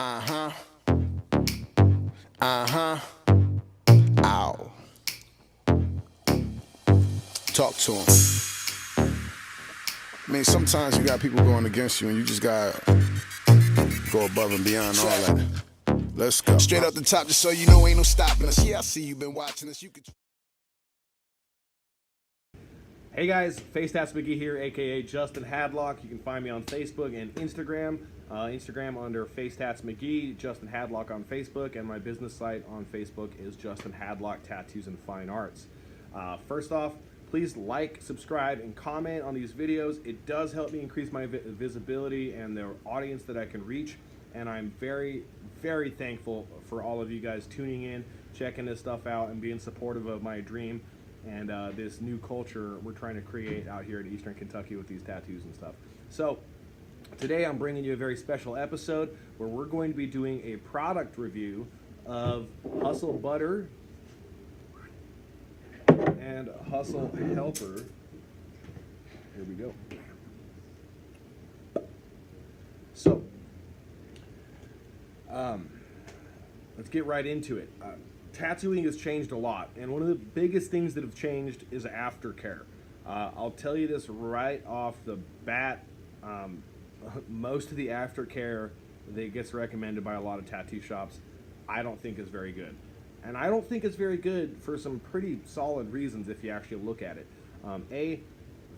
Uh-huh. Uh-huh. Ow. Talk to him. I mean, sometimes you got people going against you and you just gotta go above and beyond all that. Let's go. Straight up the top, just so you know ain't no stopping us. Yeah, I see you been watching us. You could. Hey guys, Facetats McGee here, aka Justin Hadlock. You can find me on Facebook and Instagram. Instagram under Facetats McGee, Justin Hadlock on Facebook, and my business site on Facebook is Justin Hadlock Tattoos and Fine Arts. First off, please like, subscribe, and comment on these videos. It does help me increase my visibility and the audience that I can reach, and I'm very, very thankful for all of you guys tuning in, checking this stuff out, and being supportive of my dream and this new culture we're trying to create out here in Eastern Kentucky with these tattoos and stuff. So today I'm bringing you a very special episode where we're going to be doing a product review of Hustle Butter and Hustle Helper. Here we go. So let's get right into it. Tattooing has changed a lot, and one of the biggest things that have changed is aftercare. I'll tell you this right off the bat, most of the aftercare that gets recommended by a lot of tattoo shops I don't think is very good. And I don't think it's very good for some pretty solid reasons if you actually look at it.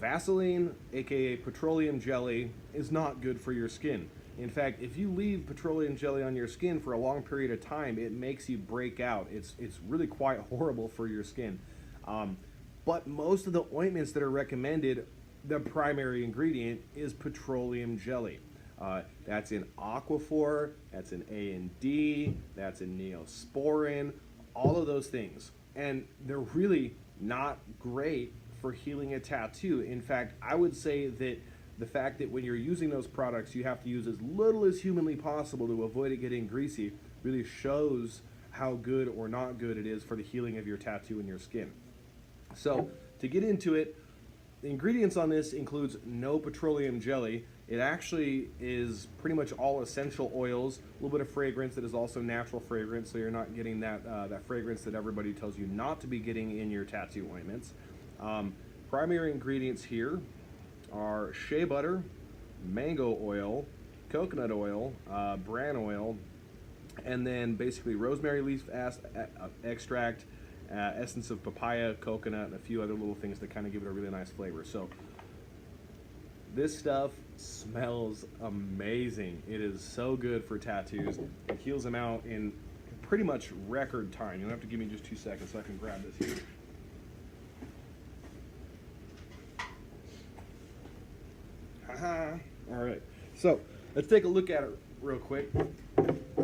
Vaseline, aka petroleum jelly, is not good for your skin. In fact, if you leave petroleum jelly on your skin for a long period of time, it makes you break out. It's really quite horrible for your skin. But most of the ointments that are recommended, the primary ingredient is petroleum jelly. That's in Aquaphor, that's in A&D, that's in Neosporin, all of those things. And they're really not great for healing a tattoo. In fact, I would say that the fact that when you're using those products, you have to use as little as humanly possible to avoid it getting greasy really shows how good or not good it is for the healing of your tattoo and your skin. So to get into it, the ingredients on this includes no petroleum jelly. It actually is pretty much all essential oils, a little bit of fragrance that is also natural fragrance, so you're not getting that fragrance that everybody tells you not to be getting in your tattoo ointments. Primary ingredients here are shea butter, mango oil, coconut oil, bran oil, and then basically rosemary leaf extract, essence of papaya, coconut, and a few other little things that kind of give it a really nice flavor. So this stuff smells amazing. It is so good for tattoos. It heals them out in pretty much record time. You'll have to give me just 2 seconds so I can grab this here. All right, so let's take a look at it real quick.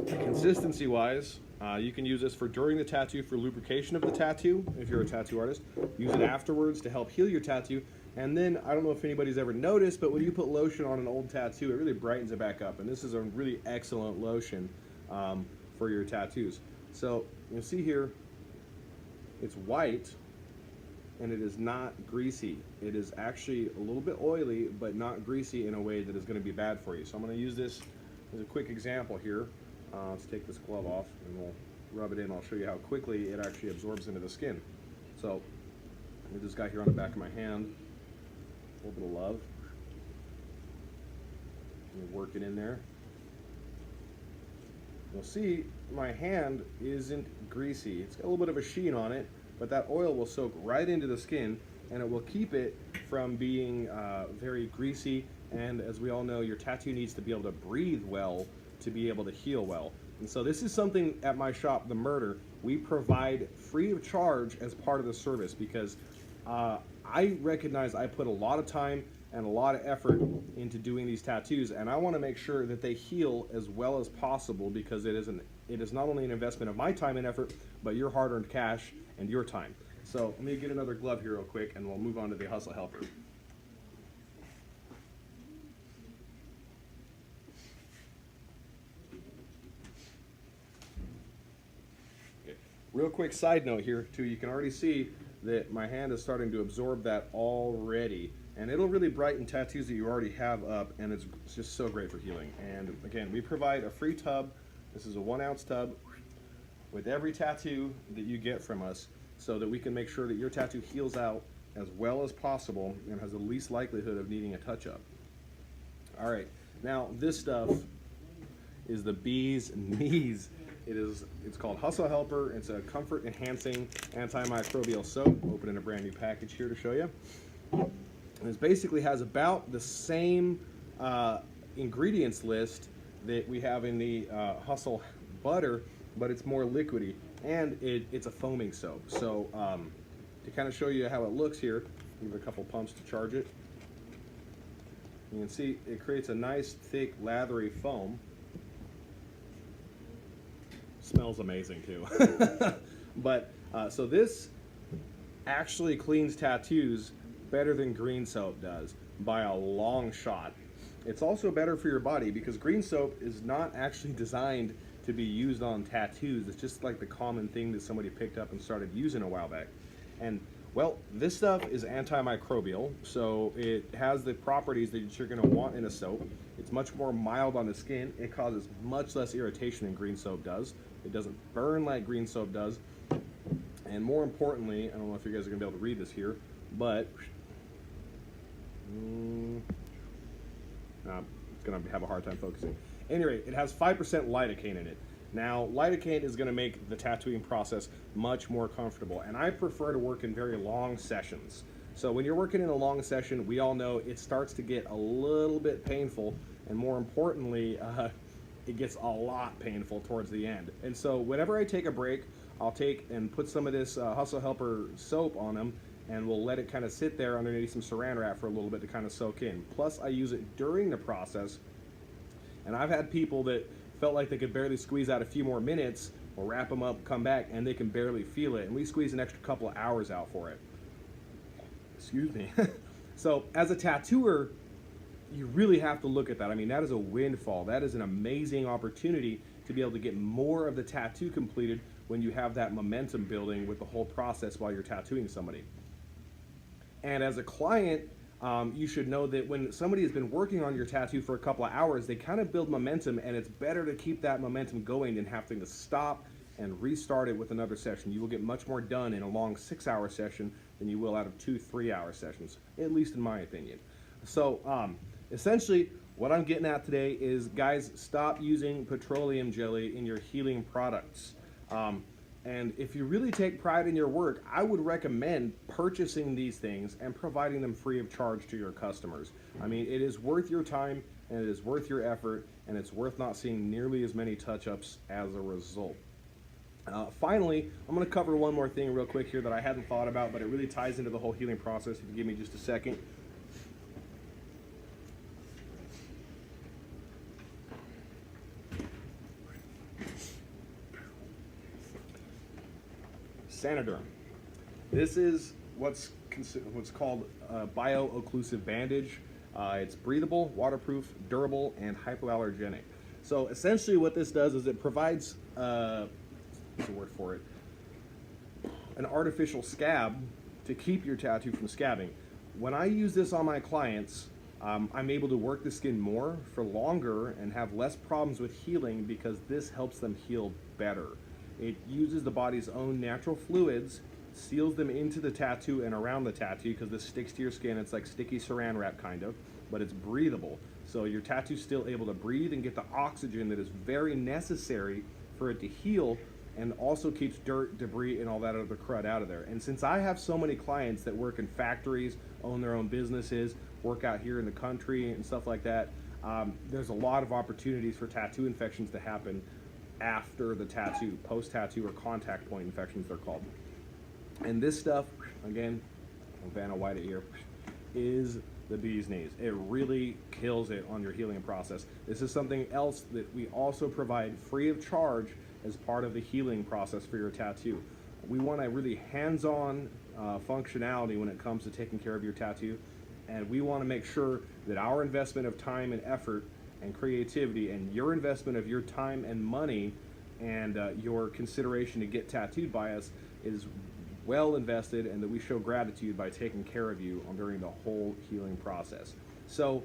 Consistency wise, you can use this for during the tattoo for lubrication of the tattoo if you're a tattoo artist. Use it afterwards to help heal your tattoo. And then, I don't know if anybody's ever noticed, but when you put lotion on an old tattoo, it really brightens it back up. And this is a really excellent lotion for your tattoos. So you'll see here, it's white, and it is not greasy. It is actually a little bit oily, but not greasy in a way that is going to be bad for you. So I'm going to use this as a quick example here. Let's take this glove off and we'll rub it in. I'll show you how quickly it actually absorbs into the skin. So with this guy here on the back of my hand, a little bit of love. And work it in there. You'll see my hand isn't greasy. It's got a little bit of a sheen on it, but that oil will soak right into the skin and it will keep it from being very greasy. And as we all know, your tattoo needs to be able to breathe well to be able to heal well. And so this is something at my shop, The Murder, we provide free of charge as part of the service because I recognize I put a lot of time and a lot of effort into doing these tattoos, and I want to make sure that they heal as well as possible because it is not only an investment of my time and effort, but your hard-earned cash and your time. So let me get another glove here real quick and we'll move on to the Hustle Helper. Okay. Real quick side note here too, you can already see that my hand is starting to absorb that already, and it'll really brighten tattoos that you already have up, and it's just so great for healing. And again, we provide a free tub This is a 1 ounce tub with every tattoo that you get from us, so that we can make sure that your tattoo heals out as well as possible and has the least likelihood of needing a touch-up. All right, now this stuff is the bee's knees. It's called Hustle Helper. It's a comfort enhancing antimicrobial soap. Opening a brand new package here to show you. And it basically has about the same ingredients list that we have in the Hustle Butter, but it's more liquidy, and it's a foaming soap. So to kind of show you how it looks here, give it a couple pumps to charge it. You can see it creates a nice thick lathery foam. Smells amazing too. But so this actually cleans tattoos better than green soap does by a long shot. It's also better for your body because green soap is not actually designed to be used on tattoos. It's just like the common thing that somebody picked up and started using a while back. And well, this stuff is antimicrobial, so it has the properties that you're going to want in a soap. It's much more mild on the skin. It causes much less irritation than green soap does. It doesn't burn like green soap does. And more importantly, I don't know if you guys are going to be able to read this here, but it's going to have a hard time focusing. Anyway, it has 5% lidocaine in it. Now, lidocaine is going to make the tattooing process much more comfortable, and I prefer to work in very long sessions. So when you're working in a long session, we all know it starts to get a little bit painful, and more importantly, it gets a lot painful towards the end. And so whenever I take a break, I'll take and put some of this Hustle Helper soap on them, and we'll let it kind of sit there underneath some saran wrap for a little bit to kind of soak in. Plus, I use it during the process, and I've had people that felt like they could barely squeeze out a few more minutes, or wrap them up, come back, and they can barely feel it. And we squeeze an extra couple of hours out for it. Excuse me. So as a tattooer, you really have to look at that. I mean, that is a windfall. That is an amazing opportunity to be able to get more of the tattoo completed when you have that momentum building with the whole process while you're tattooing somebody. And as a client, you should know that when somebody has been working on your tattoo for a couple of hours, they kind of build momentum, and it's better to keep that momentum going than having to stop and restart it with another session. You will get much more done in a long 6-hour session than you will out of 2-3-hour sessions, at least in my opinion. So essentially what I'm getting at today is, guys, stop using petroleum jelly in your healing products. And if you really take pride in your work, I would recommend purchasing these things and providing them free of charge to your customers. I mean, it is worth your time, and it is worth your effort, and it's worth not seeing nearly as many touch-ups as a result. Finally, I'm going to cover one more thing real quick here that I hadn't thought about, but it really ties into the whole healing process. If you give me just a second. Saniderm. This is what's called a bio-occlusive bandage. It's breathable, waterproof, durable, and hypoallergenic. So essentially what this does is it provides, what's the word for it? An artificial scab to keep your tattoo from scabbing. When I use this on my clients, I'm able to work the skin more for longer and have less problems with healing because this helps them heal better. It uses the body's own natural fluids, seals them into the tattoo and around the tattoo because this sticks to your skin. It's like sticky saran wrap kind of, but it's breathable. So your tattoo's still able to breathe and get the oxygen that is very necessary for it to heal, and also keeps dirt, debris, and all that other crud out of there. And since I have so many clients that work in factories, own their own businesses, work out here in the country and stuff like that, there's a lot of opportunities for tattoo infections to happen after the tattoo, post-tattoo, or contact point infections they're called. And this stuff, again, Vanna White here, is the bee's knees. It really kills it on your healing process. This is something else that we also provide free of charge as part of the healing process for your tattoo. We want a really hands-on functionality when it comes to taking care of your tattoo, and we want to make sure that our investment of time and effort and creativity, and your investment of your time and money, and your consideration to get tattooed by us is well invested, and that we show gratitude by taking care of you during the whole healing process. So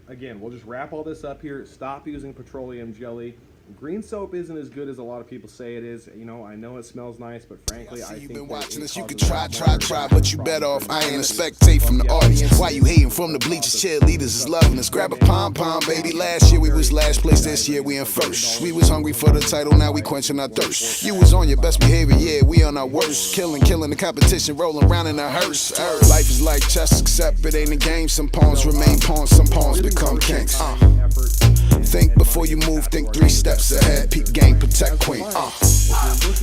again, we'll just wrap all this up here. Stop using petroleum jelly. Green soap isn't as good as a lot of people say it is. You know, I know it smells nice, but frankly, I you've think been that watching it this. You could causes try, but you better off. I ain't a spectate from the audience. Why you hating from the bleachers? Cheerleaders is loving us. Grab a pom-pom, baby. Last year we was last place. This year we in first. We was hungry for the title. Now we quenching our thirst. You was on your best behavior. Yeah, we on our worst. Killing the competition. Rolling around in a hearse. Life is like chess, except it ain't a game. Some pawns remain pawns. Some pawns become kings. Think before you move, think 3 steps ahead. Peep game, protect queen.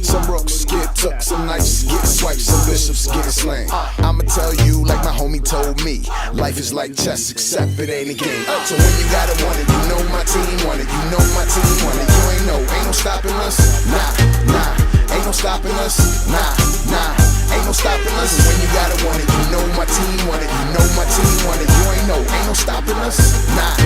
Some rooks get took, some knights get swiped, some bishops get slain. I'ma tell you like my homie told me, life is like chess, except it ain't a game. So when you gotta want it, you know my team want it. You know my team want it. You ain't no stopping us. Nah, ain't no stopping us. Nah, ain't no stopping us. When you gotta want it, you know my team want it. You know my team want it. You ain't no stopping us. Nah.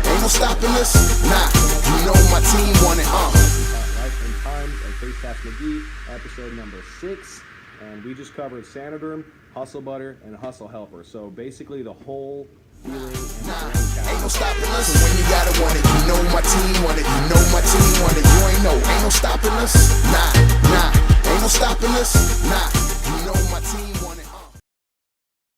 Ain't no stopping us, nah, you know my team want it, Life and Times of Facetats McGee, episode number 6, and we just covered Saniderm, Hustle Butter, and Hustle Helper. So basically the whole feeling and ain't no stopping us. When you gotta want it, you know my team want it. You know my team want it. You ain't no stopping us, nah, ain't no stopping us, nah.